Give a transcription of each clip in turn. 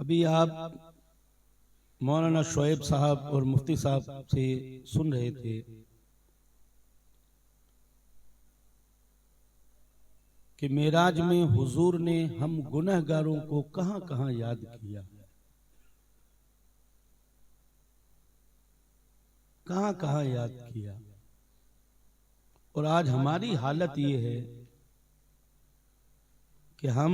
अभी आप मौलाना शोएब साहब और मुफ्ती साहब से सुन रहे थे कि मेराज में हुजूर ने हम गुनहगारों को कहां कहां याद किया, कहां कहां याद किया। और आज हमारी हालत ये है कि हम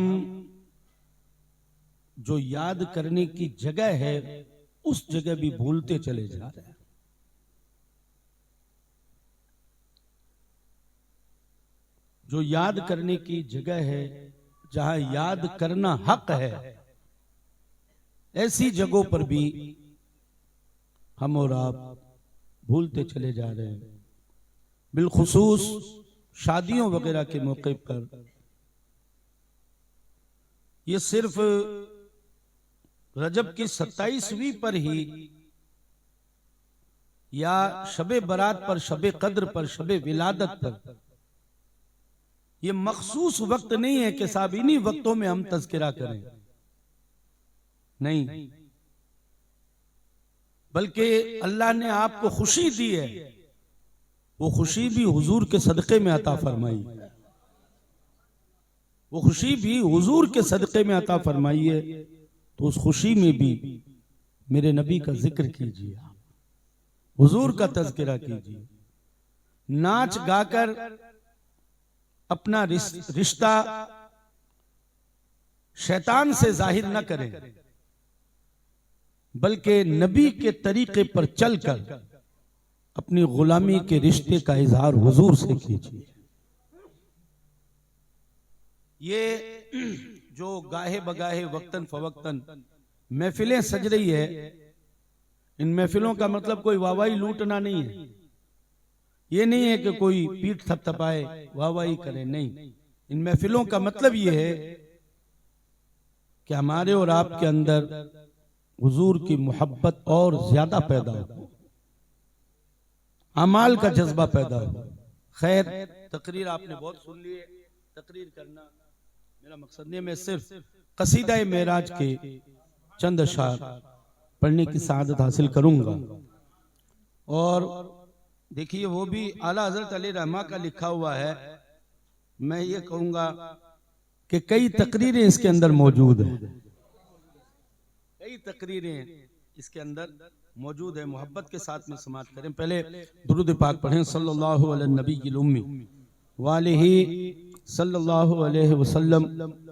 जो याद करने की जगह है उस जगह भी भूलते चले जा रहे हैं। जो याद करने की जगह है, जहां याद करना हक है, ऐसी जगहों पर भी हम और आप भूलते चले जा रहे हैं। बिलखुसूस शादियों वगैरह के मौके पर ये सिर्फ रजब की 27वीं पर ही या शबे बरात पर, शबे कद्र पर, शबे विलादत पर, ये मखसूस वक्त नहीं है कि साहब इन्हीं वक्तों में हम तज़किरा करें, नहीं, बल्कि अल्लाह ने आपको खुशी दी है, वो खुशी भी हुजूर के सदक़े में अता फरमाई, वो खुशी भी हुजूर के सदक़े में अता फरमाई है। तो उस खुशी में भी मेरे नबी का जिक्र कीजिए, हुजूर का तज़किरा कीजिए। नाच गाकर अपना रिश्ता शैतान से जाहिर न करें, बल्कि नबी के तरीके पर चलकर अपनी गुलामी के रिश्ते का इजहार हुजूर से कीजिए। ये जो गाहे बगाहे वक्तन फवक्तन महफिलें सज रही है, इन महफिलों का मतलब कोई वाहवाही लूटना नहीं है। ये नहीं है कि कोई पीठ थपथपाए वाहवाही करे, नहीं। इन महफिलों का मतलब ये है कि हमारे और आपके अंदर हुजूर की मोहब्बत और ज्यादा पैदा हो, अमाल का जज्बा पैदा हो। खैर, तकरीर आपने बहुत सुन ली है, तकरीर करना मेरा मकसद नहीं। मैं सिर्फ कसीदा मेराज के चंद अशार पढ़ने की सआदत हासिल करूंगा। और देखिए, वो भी आला हजरत अली रहमा का लिखा हुआ है। मैं ये कहूंगा कि कई तकरीरें इसके अंदर मौजूद हैं, कई तकरीरें इसके अंदर मौजूद है। मोहब्बत के साथ में समाअत करें। पहले दुरूद पाक पढ़ें, सल्लल्लाहु अलैहि नबी उम्मी वालिही सल्लल्लाहु अलैहि वसल्लम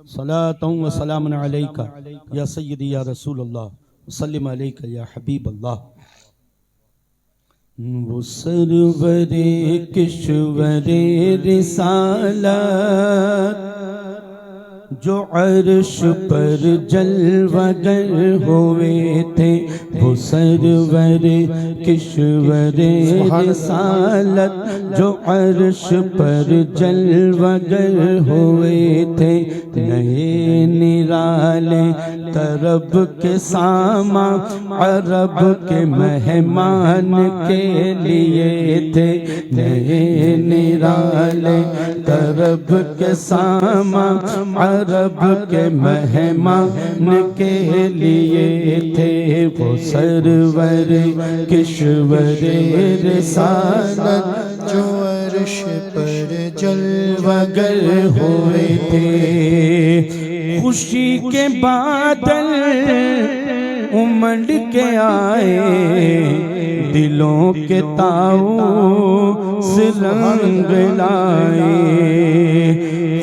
सलातुन व सलामुन अलैका या सय्यदी या रसूल अल्लाह सल्लम अलैका या हबीब अल्लाह। वो सरवरे किश्वरे रिसालत जो अर्श पर जलवागर हुए थे, वो सरवर किश्वर रिसालत जो अर्श पर जलवागर हुए थे। नए निराले तरब के सामा अरब के मेहमान के लिए थे। नए निराले तरब के सामा अरब के मेहमान के लिए थे। वो सरवर किश्वर रिसालत जो अर्श पर जलवागर हुए थे। खुशी के बादल उमड़ के आए, दिलों के ताऊ रंग लाए।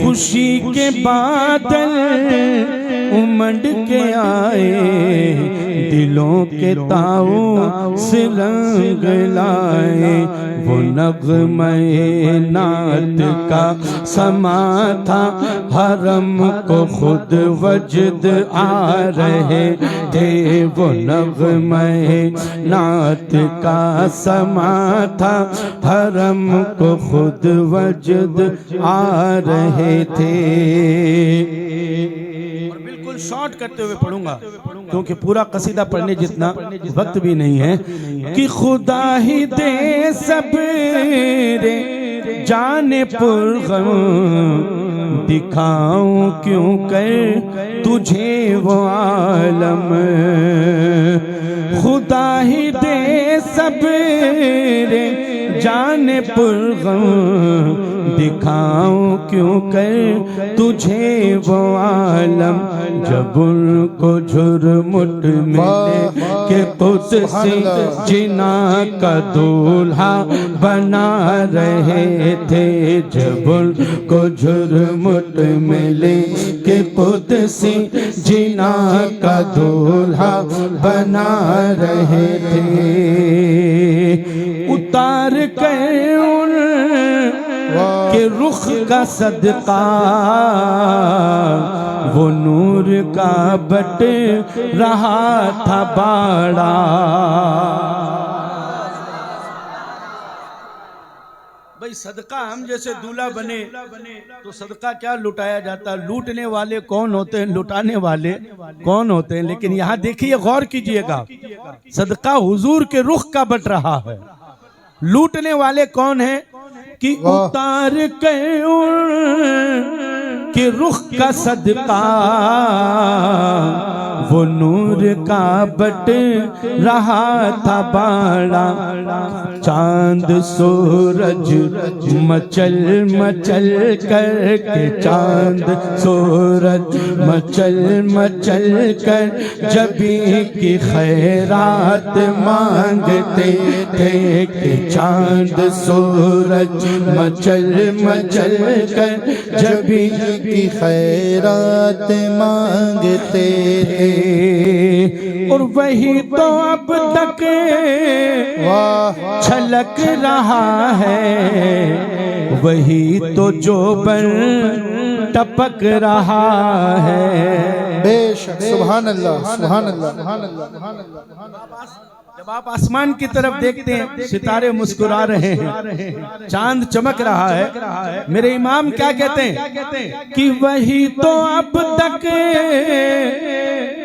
खुशी के बादल उमड़ के आए, दिलों के ताऊ से रंग लाए। वो नग़्मे नात का समा था, हरम को खुद वजद आ रहे थे। वो नग़्मे नात का समा था, हरम को खुद वजद आ रहे थे। और बिल्कुल शॉर्ट करते हुए पढ़ूंगा क्योंकि पूरा कसीदा पढ़ने जितना वक्त भी नहीं है। कि खुदा ही दे सबरे जाने पुरगम दिखाऊं क्यों कर तुझे वो आलम, खुदा ही दे सबरे जाने पुरगम, दिखाऊं क्यों कर तुझे वो आलम, जब उनको झुरमुट मिले के कुदसी जिना का दूल्हा बना रहे थे, जब उनको झुरमुट मिले के कुदसी जिना का दूल्हा बना रहे थे, उतार कर उन के रुख का सदका वो नूर का बट रहा था बाड़ा। भाई सदका हम जैसे दूल्हा बने तो सदका क्या लुटाया जाता, लूटने वाले कौन होते हैं, लुटाने वाले कौन होते हैं। लेकिन यहाँ देखिए गौर कीजिएगा, सदका हुजूर के रुख का बट रहा है, लूटने वाले कौन है कि उतार के रुख का सदका वो नूर का बट रहा था बाड़ा, चांद सूरज मचल मचल कर के, चांद सूरज मचल मचल कर जबी की खैरात मांगते थे, कि चांद सूरज मचल मचल कर जबी की खैरात मांगते थे, और वही तो अब तक छलक रहा है, वही तो जो बन टपक रहा है। बेशक सुभान अल्लाह सुभान अल्लाह सुभान अल्लाह सुभान अल्लाह। जब आप आसमान की तरफ देखते हैं सितारे मुस्कुरा रहे हैं, चांद चमक रहा है, मेरे इमाम क्या कहते हैं कि वही तो अब तक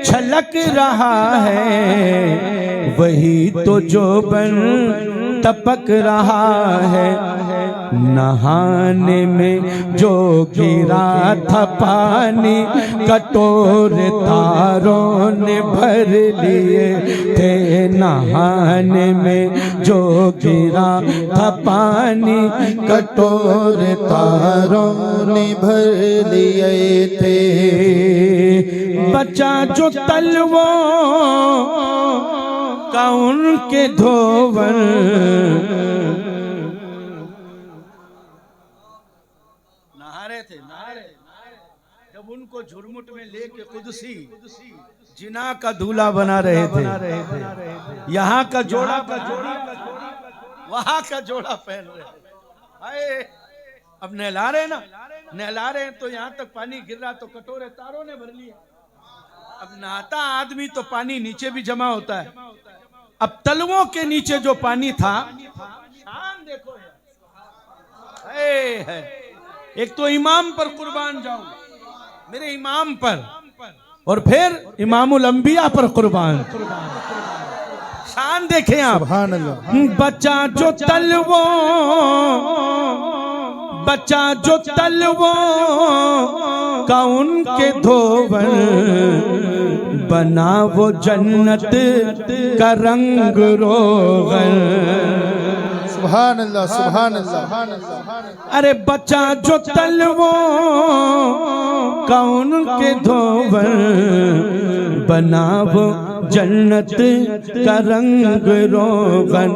छलक रहा है, वही तो जो बन टपक रहा है, नहाने में जो गिरा था पानी कटोरे तारों ने भर लिए थे, नहाने में जो गिरा था पानी कटोरे तारों ने भर लिए थे, बचा जो तलवों का उनके धोवन, नहा रहे थे जब उनको झुरमुट में लेके कुदसी जिना का दूल्हा बना रहे थे, यहाँ का जोड़ा वहाँ का जोड़ा पहन रहे, अब नहला रहे ना, नहला रहे हैं तो यहाँ तक पानी गिर रहा तो कटोरे तारों ने भर लिए। अब नहाता आदमी तो पानी नीचे भी जमा होता है, अब तलवों के नीचे जो पानी था, शान देखो है। एक तो इमाम पर कुर्बान जाऊं, मेरे इमाम पर, और फिर इमामुल अंबिया पर कुर्बान, शान देखें आप। सुभान अल्लाह। बचा जो तलवों, बचा जो तलवों का उनके धोवन, बना वो जन्नत का रंग रोगन। सुभान अल्लाह सुभान अल्लाह। अरे बचा जो तलवों का उनके धोवन, बना वो जन्नत का रंग रोगन,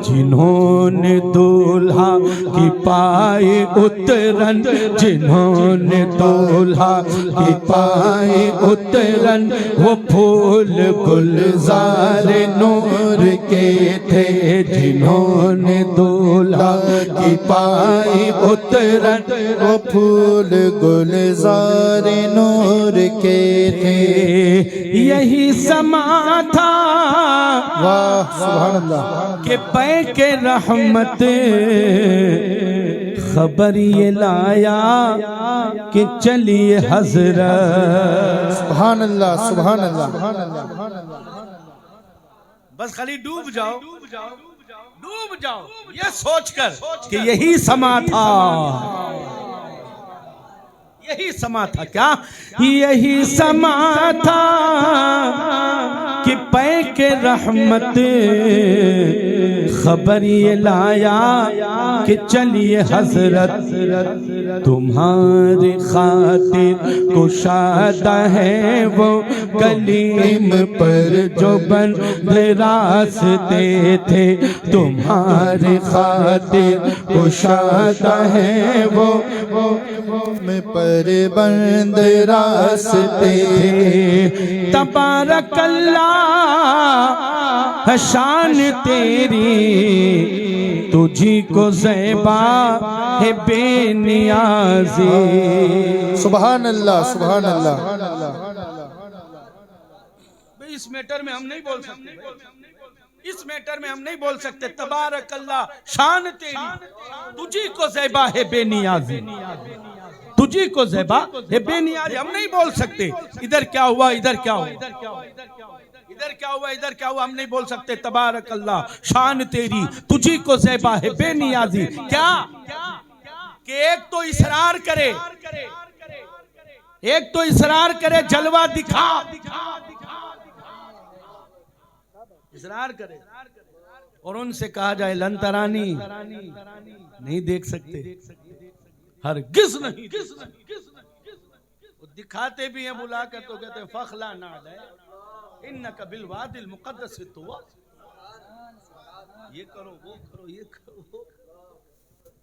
जिन्होंने दूल्हा की पाए उतरन, जिन्होंने दूल्हा की पाए उतरन, वो फूल गुलजार नूर के थे, जिन्होंने दूल्हा की पाए उतरन, वो फूल गुलजार नूर के थे। यही समा था वाह सुभान अल्लाह के पै के रहमत, खबर ये लाया कि चलिए हजरत। सुभान अल्लाह सुभान अल्लाह। बस खाली डूब जाओ, डूब जाओ ये सोचकर कि यही समा था, यही समा था। क्या यही समा था कि पै के रहमत खबर ये लाया कि चलिए हजरत तुम्हारे खातिर कुशादा है वो कलीम पर जो बंद रास्ते थे, तुम्हारे खातिर कुशादा है वो में पर बंद रास्ते थे। तबारक अल्लाह शान तेरी, तुझी को ज़ैबा है बेनियाज़ी। सुभान अल्लाह, सुभान अल्लाह। इस मैटर में हम नहीं बोल सकते, इस मैटर में हम नहीं बोल सकते। तबारक अल्लाह शान तेरी, तुझी को ज़ैबा है बेनियाज़ी, तुझी को ज़ैबा है बेनियाज़ी। हम नहीं बोल सकते इधर क्या हुआ, इधर क्या हुआ, इधर क्या हुआ, इधर क्या हुआ, हम नहीं बोल सकते। तबारक अल्लाह शान तेरी, तुझी को ज़ैबा है बेनियाज़ी। क्या कि एक तो इसरार करे, एक तो इसरार करे जलवा दिखा, इसरार करे और उनसे कहा जाए लंतरानी नहीं देख सकते, हरगिज़ नहीं, वो दिखाते भी हैं बुला कर तो कहते हैं फखला ना इन्नका बिल वादिल मुक़द्दस तुवा, ये करो वो करो ये करो वो।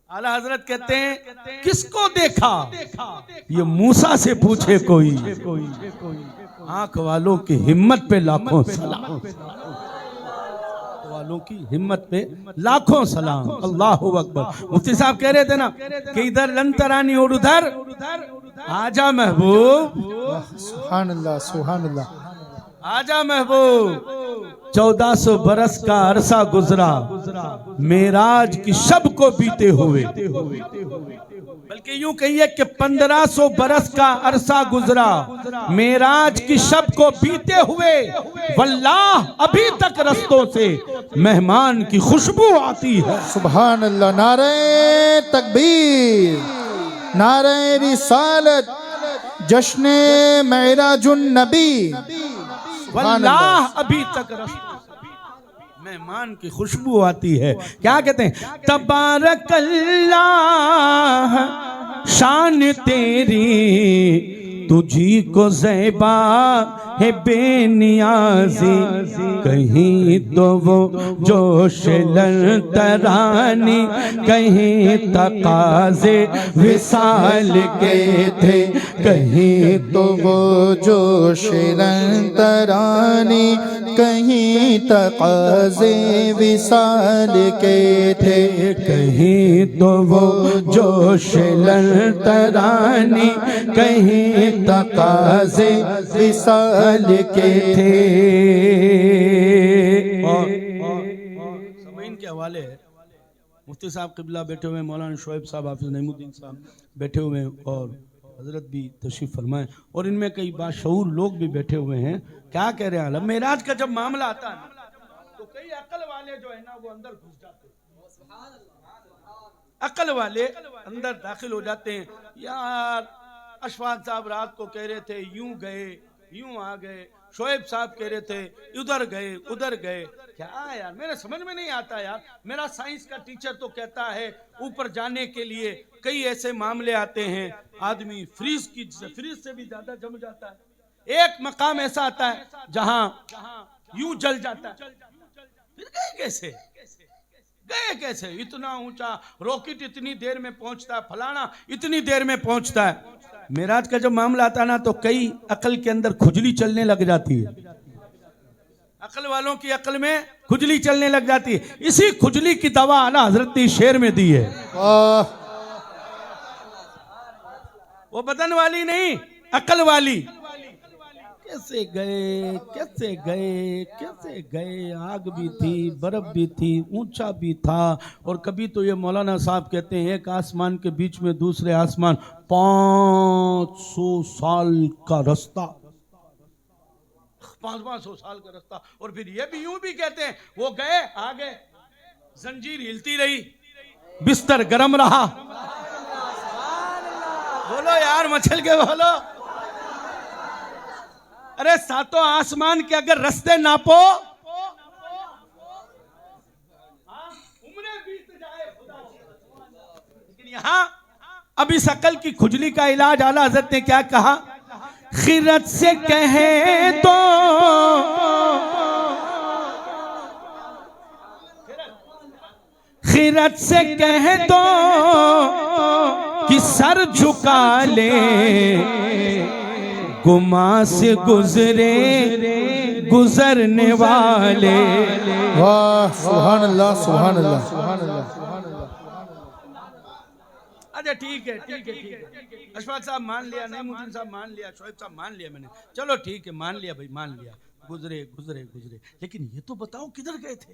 आला हजरत कहते हैं किसको देखा, ये मूसा से पूछे कोई, आंख वालों की हिम्मत पे लाखों सलाम, वालों की हिम्मत पे लाखों सलाम। अल्लाहु अकबर। मुफ्ती साहब कह रहे थे ना कि इधर लंतरानी और उधर आजा महबूब, सुभान अल्लाह, सुभान अल्लाह। आजा महबूब। 1400 बरस का अरसा गुजरा मेराज की शब को बीते हुए, बल्कि यूं कहिए कि 1500 बरस का अरसा गुजरा मेराज की शब को बीते हुए। वल्लाह अभी तक रस्तों से मेहमान की खुशबू आती है। सुभान अल्लाह। नारे तकबीर, नारे रिसालत, जश्ने मेराजुन नबी। वल्लाह अभी तक रस्तों से मेहमान की खुशबू आती है। क्या कहते हैं, तबारक अल्लाह शान तेरी, तुझी को ज़ैबा है बेनियाज़ी। कहीं तो वो जोश लंतरानी, कहीं तकाज़े विसाल के थे, कहीं तो वो जोश लंतरानी, कहीं तकाज़े विसाल के थे। कहीं तो वो जोश लंतरानी, कहीं तकाज़े विसाल के थे। और ज़मीन के हवाले है मुफ्ती साहब क़िबला बैठे हुए, मौलाना शोएब साहब, हाफिज़ नईमुद्दीन साहब बैठे हुए हैं और हजरत भी तशरीफ फरमाए, और इनमें कई बाशऊर लोग भी बैठे हुए हैं। क्या कह रहे हैं, मेराज का जब मामला आता है तो कई अकल वाले जो है ना वो अंदर घुस जाते हैं, अकल वाले अंदर दाखिल हो जाते हैं। यार अशफाक साहब रात को कह रहे थे यूं गए यूं आ गए, शोएब साहब कह रहे थे उधर गए उधर गए। क्या यार मेरे समझ में नहीं आता यार। मेरा साइंस का टीचर तो कहता है ऊपर जाने के लिए कई ऐसे मामले आते हैं, आदमी फ्रीज से भी ज्यादा जम जाता है। एक मकाम ऐसा आता है जहां यूं जल जाता है, फिर गए कैसे, गए कैसे, इतना ऊंचा रॉकेट इतनी देर में पहुंचता है, फलाना इतनी देर में पहुंचता है। मेराज का जब मामला आता ना तो कई अकल के अंदर खुजली चलने लग जाती है, अकल वालों की अकल में खुजली चलने लग जाती है। इसी खुजली की दवा आला हजरत ने शेर में दी है। वो बदन वाली नहीं, अकल वाली। कैसे गए कैसे गए कैसे गए, आग भी थी, बर्फ भी थी, ऊंचा भी था। और कभी तो ये मौलाना साहब कहते हैं एक आसमान के बीच में दूसरे आसमान 500 साल का रास्ता, 500 साल का रास्ता। और फिर ये भी यूं भी कहते हैं वो गए आ गए, जंजीर हिलती रही, बिस्तर गर्म रहा, बोलो यार, मचल के बोलो। अरे सातों आसमान के अगर रास्ते नापो, उम्रें बीत जाए खुदा की। लेकिन यहाँ अब इस अकल की खुजली का इलाज आला हजरत ने क्या कहा? खिरत से कहे तो खिरत से कहे तो कि सर झुका ले, गुमा से गुजरे गुजरने वाले। वाह, सुभान अल्लाह, सुभान अल्लाह, सुभान अल्लाह, सुभान अल्लाह। अच्छा ठीक है, ठीक है, ठीक है। अशफाक साहब मान लिया, नईमुद्दीन साहब मान लिया, शोएब साहब मान लिया मैंने। चलो ठीक है, मान लिया भाई, मान लिया। गुजरे गुजरे गुजरे, लेकिन ये तो बताओ किधर गए थे?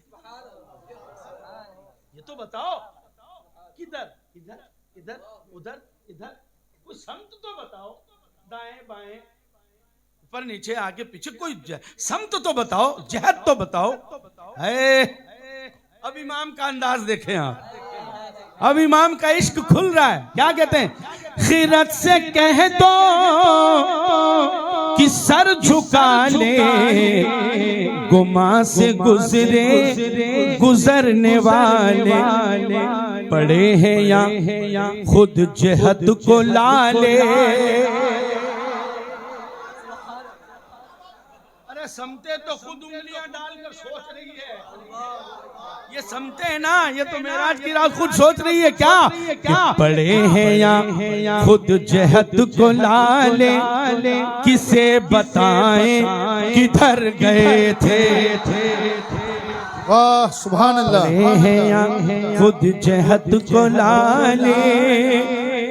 ये तो बताओ किधर? इधर, इधर, उधर, इधर। कोई समत तो बताओ, दाएं बाएं, ऊपर नीचे, आगे पीछे, कोई समत तो बताओ, जहद तो बताओ। है अब इमाम का अंदाज देखें आप, अब इमाम का इश्क खुल रहा है। क्या कहते हैं? खिरत से कह दो कि सर झुका ले, गुमा से गुजरे गुजरने वाले। पड़े हैं या खुद जहद को लाले। अरे समते तो खुद उंगलियां डालकर सोच रही है। ये समते हैं ना, ये तो मेराज की रात खुद सोच रही है। क्या क्या पड़े हैं या खुद जहद को लाले, किसे बताएं किधर गए थे? वाह, सुभान अल्लाह। पड़े हैं या खुद जहद को लाले,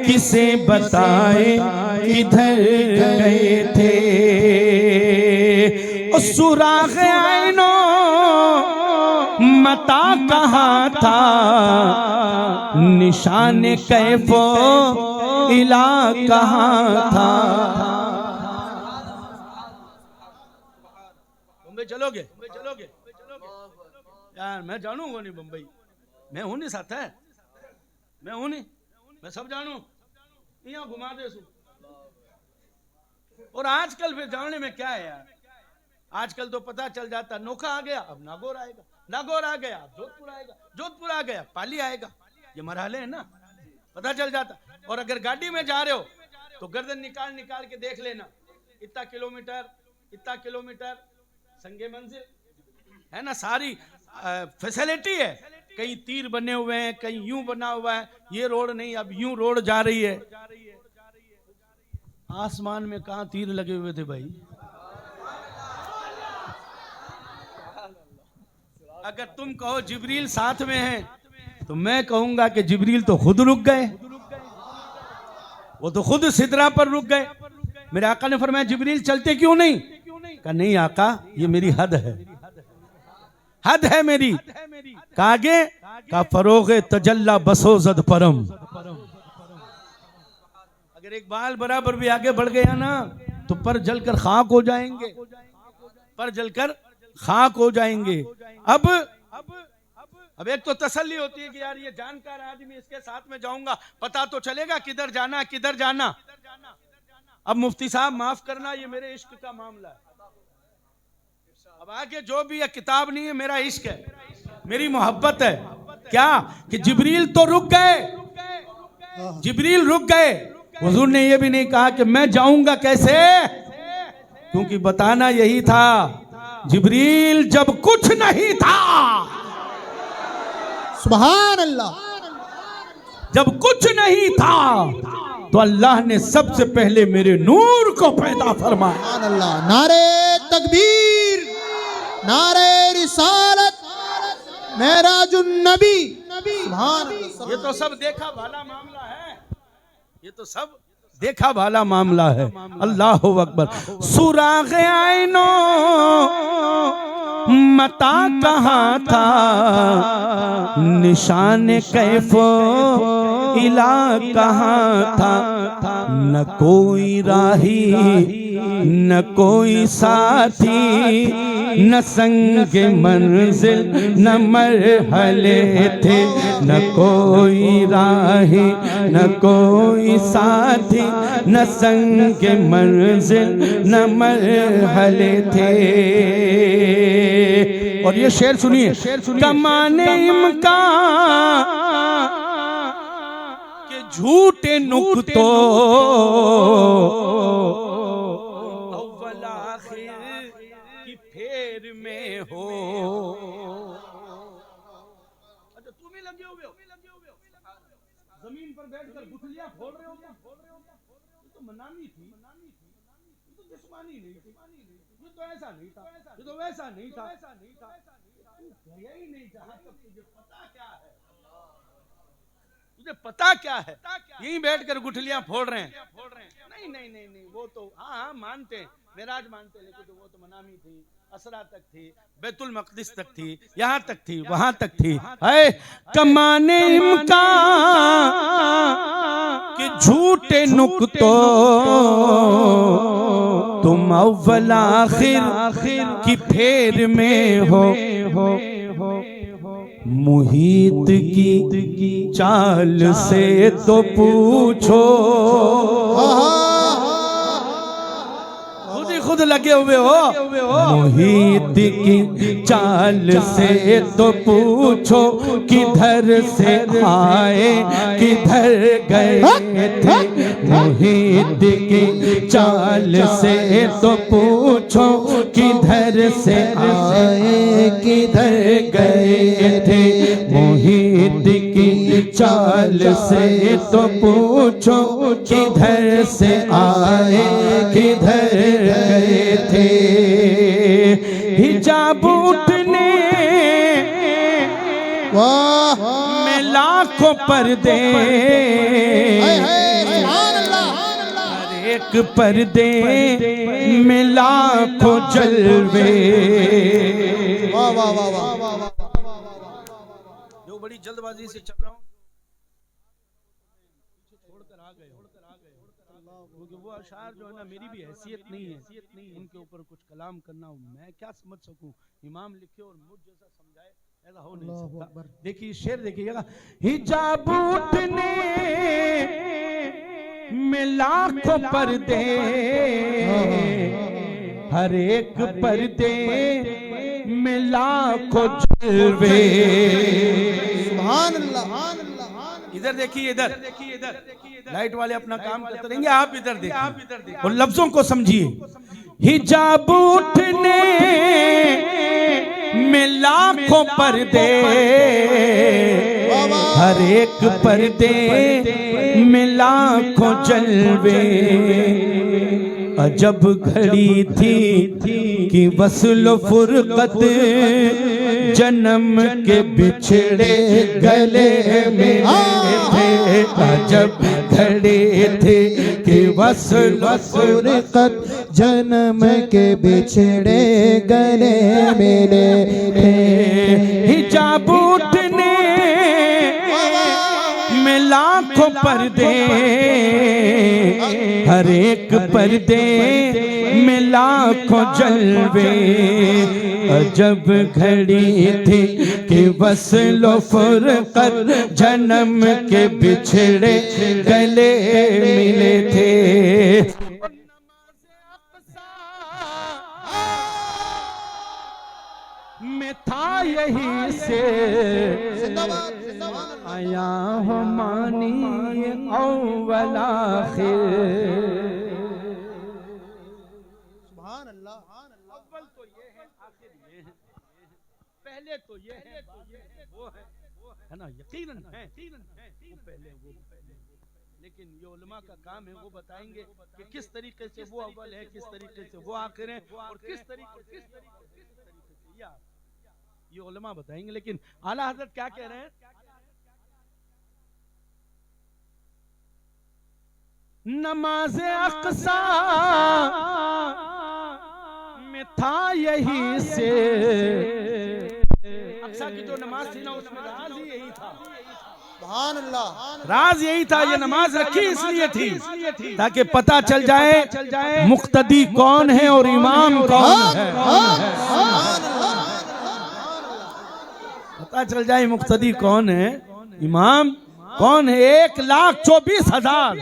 किसे बताएं किधर गए थे? सुराग आईनो मता कहाँ था, निशान कैफो इला कहाँ था? बम्बई चलोगे? चलोगे यार? मैं जानूंगा नहीं बम्बई, मैं हूं नहीं साथ है, मैं हूं नहीं, मैं सब जानू। यहाँ घुमा दे सू। और आजकल फिर जानने में क्या है यार? आजकल तो पता चल जाता, नोखा आ गया अब नागौर आएगा, नागौर आ गया अब जोधपुर आएगा, जोधपुर आ गया पाली आएगा। ये मरहले हैं ना, पता चल जाता। और अगर गाड़ी में जा रहे हो तो गर्दन निकाल निकाल के देख लेना, इतना किलोमीटर, इतना किलोमीटर, संगे मंजिल है ना, सारी फैसिलिटी है। कहीं तीर बने हुए हैं, कहीं यूं बना हुआ है, ये रोड नहीं, अब यूं रोड जा रही है। आसमान में कहां तीर लगे हुए थे भाई? अगर तुम कहो जिब्रील साथ में है, तो मैं कहूंगा कि जिब्रील तो खुद रुक गए, वो तो खुद सिदरा पर रुक गए। मेरे आका ने फरमाया जिब्रील चलते क्यों नहीं? कहा नहीं आका, ये मेरी हद है, हद है मेरी। कागे का फरोगे तजल्ला बसो जद परम। अगर एक बाल बराबर भी आगे बढ़ गया ना, तो पर जलकर खाक हो जाएंगे, पर जलकर खाक हो जाएंगे। अब एक तो तसल्ली होती है कि यार ये जानकार आदमी, इसके साथ में जाऊंगा, पता तो चलेगा किधर जाना, किधर जाना। अब मुफ्ती साहब माफ करना, ये मेरे इश्क का मामला है। अब आगे जो भी है किताब नहीं है, मेरा इश्क है, मेरी मोहब्बत है। क्या कि जिब्रील तो रुक गए, जिब्रील रुक गए। हुजूर ने ये भी नहीं कहा कि मैं जाऊंगा कैसे, क्योंकि बताना यही था, जिब्रील जब कुछ नहीं था, सुभान अल्लाह, जब कुछ नहीं था तो अल्लाह ने सबसे पहले मेरे नूर को पैदा फरमाया। सुभान अल्लाह। नारे तकबीर, नारे रिसालत, मेराजुन नबी। सुभान अल्लाह। ये तो सब देखा भाला मामला है, ये तो सब देखा भाला मामला है। अल्लाह अकबर। सुराग आईनो मता कहाँ था, निशान कैफो इला कहाँ था? न कोई राही न कोई साथी, न संग मंजिल न मरहले थे, न कोई राही न कोई साथी, न संग मंजिल न मरहले थे। और ये शेर सुनिए, कमाने इम्कान के झूठे नुक्तों अव्वल आखिर की फेर में हो। अच्छा तुम ही लगे हुए हो, जमीन पर बैठकर गुठलियां फोड़ रहे हो क्या? ये तो मनामी थी, ये तो दुश्मनी नहीं थी, ये तो ऐसा नहीं था, ये तो वैसा नहीं था, तू गया ही नहीं जहां तक तुझे पता क्या है, तुझे पता क्या है, यहीं बैठकर गुठलियां फोड़ रहे हैं। नहीं नहीं नहीं नहीं, वो तो हाँ मानते हैं, मेराज मानते, लेकिन तो वो तो मनामी थी, असरा तक थी, बैतुल मक़दिस तक थी, यहाँ तक थी, वहां तक थी। है कमाने इम्कान के झूठे नुक्तों तुम अव्वल आखिर की फेर में हो। मुहीत की चाल से तो पूछो, खुद लगे हुए हो। मुहीत की चाल से तो पूछो, किधर से आए किधर गए थे। मुहीत की चाल से तो पूछो, किधर से आए किधर गए थे। मुहीत की चाल से तो पूछो, किधर से आए किधर गए थे। हिजाब उठने में लाखों पर्दे, हर एक पर्दे में लाखों जलवे। जो बड़ी जल्दबाजी से चल रहा हूँ, छोड़कर आ गए, क्योंकि वो अशार जो है ना, मेरी भी हैसियत नहीं है उनके ऊपर कुछ कलाम करना। मैं क्या समझ सकूं, इमाम लिखे और मुझ जैसा समझाए, ऐसा हो नहीं सकता। देखिए शेर देखिएगा, हिजाब उठने में लाखों पर्दे, हर एक पर्दे में लाखों जलवे। सुभान अल्लाह। इधर देखिए, इधर लाइट वाले अपना काम करते रहेंगे, आप इधर देखिए और लफ्जों को समझिए। हिजाब उठने में लाखों पर्दे, हर एक पर्दे में लाखों जलवे। अजब घड़ी थी कि वस्ल फुरकत जन्म के बिछड़े गले में थे। अजब घड़ी थी कि वस्ल फुरकत जन्म के बिछड़े गले मेरे थे। हिजाब उठने में लाखों पर्दे, हर एक पर्दे में लाखों जलवे। अजब घड़ी थी कि वस्ल फुरकत जन्म के बिछड़े गले मिले थे। में था यही से आया हो मानी अव्वल आखिर। सुभान अल्लाह। अव्वल तो ये है, आखिर ये है, पहले तो ये है, वो है ना, यकीनन है वो पहले, लेकिन ये उलमा का काम है, वो बताएंगे कि किस तरीके से वो अव्वल है, किस तरीके से वो आखिर है, और किस तरीके से ये उलमा बताएंगे। लेकिन आला हजरत क्या कह रहे हैं, नमाज अक़सा में था यही से। अक़सा की जो नमाज थी ना, उसमें राज ही यही था। सुभान अल्लाह। राज यही था, ये नमाज रखी इसलिए थी ताकि पता चल जाए मुक्तदी कौन है और इमाम कौन है। पता चल जाए मुक्तदी कौन है, इमाम कौन है। 1,24,000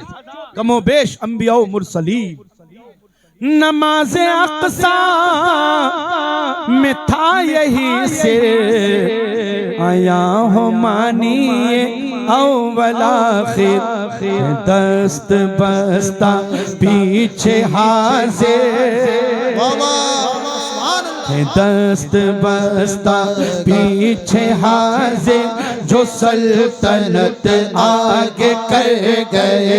कमोबेश अंबिया मुरसलीन। नमाज अक़सा में था यही से आया हो मानिए अव्वल आखिर, दस्त बस्ता पीछे हाजिर, दस्त बस्ता पीछे हाजिर, जो सल्तनत आगे कर गए,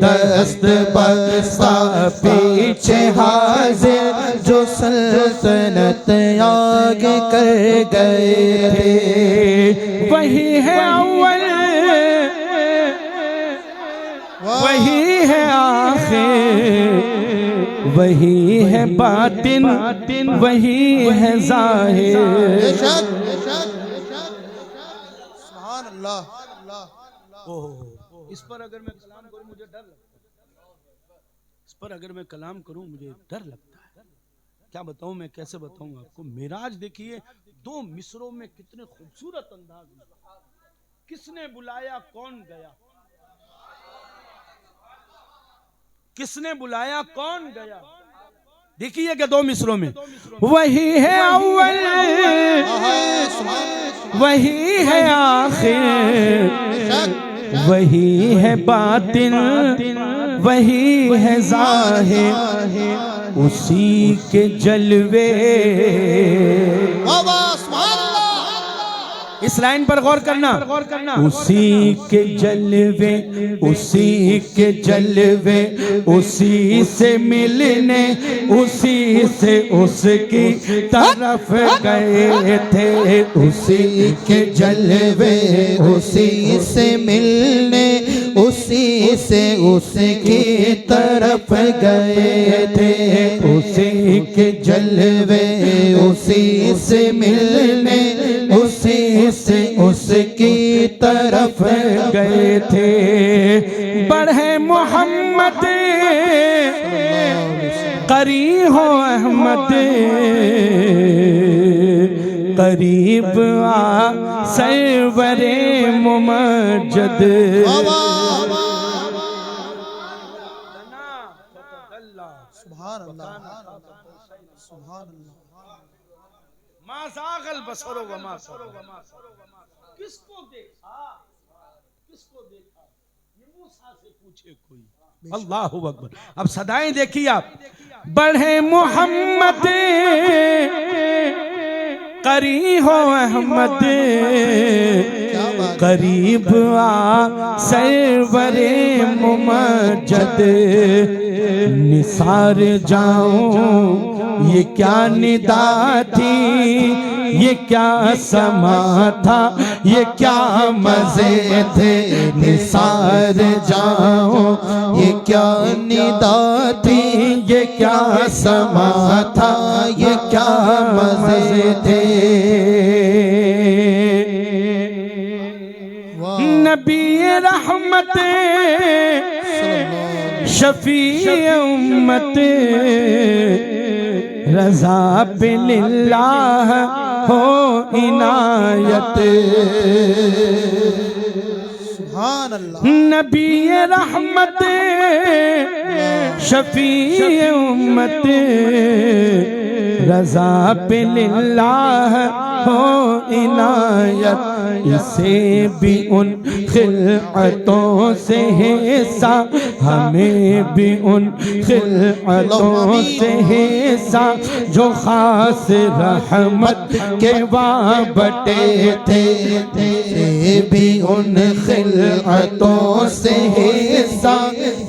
दस्त बस्ता पीछे हाजिर, जो सल्तनत आगे कर गए थे। वही है अव्वल, वही है आखिर, वही है बातिन, वही है जाहिर। इस पर अगर मैं कलाम करूं मुझे डर लगता है, इस पर अगर मैं कलाम करूं मुझे डर लगता है। क्या बताऊं मैं, कैसे बताऊं आपको। मेराज देखिए 2 मिसरों में कितने खूबसूरत अंदाज में। किसने बुलाया कौन गया, किसने बुलाया कौन गया। देखिए कि 2 मिसरों में वही है अव्वल, वही है आखिर, वही है बातिन, वही है जाहिर, उसी के जलवे। इस लाइन पर गौर करना, उसी के जलवे, उसी के जलवे, उसी से मिलने, उसी से उसकी तरफ गए थे। उसी के जलवे, उसी से मिलने, उसी से उसकी तरफ गए थे। उसी के जलवे, उसी से मिलने, उसी से उसकी तरफ गए थे। बढ़े मोहम्मद करी हो अहमद, करीब आ सरवरे मुमज्जद। माज़ागल बसरो व मा सग़ा। किसको देखा, किसको देखा, ये मूसा से पूछे कोई। अल्लाहु अकबर। अब सदाएं देखिए आप। बढ़े मोहम्मद करी हो अहमद, करीब आ सरवरे मुमज्जद। निसार जाऊं ये क्या निदा थी, ये क्या समा था, ये क्या मजे थे। निसार जाऊं ये क्या निदा थी, ये क्या समा था, ये क्या मजे थे। नबी रहमत शफी उम्मत, रज़ा बिल्लाह हो इनायत। सुभान अल्लाह। नबी रहमत शफी उम्मत, रज़ा बिल्लाह हो इनायत। इसे भी उन खिलअतों से हिस्सा, हमें भी उन खिलअतों से हिस्सा, जो खास रहमत के वाबटे थे। इसे भी उन खिलअतों से हिस्सा,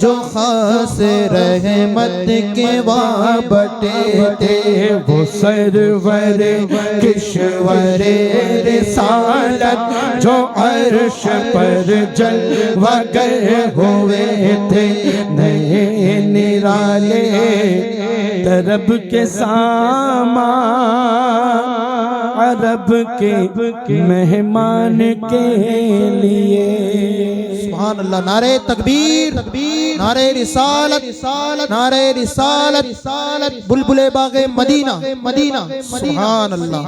जो खास रहमत के वाबटे थे। वो सरवर किश्वर रिसालत, जो अर्श पर जलवागर हुए थे। नए निराले तरब के सामा, अरब के मेहमान के लिए। सुभान अल्लाह। नारे तकबीर, नारे रिसालत, नारे रिसालत, बुलबुले बागे मदीना, मदीना। सुभान अल्लाह।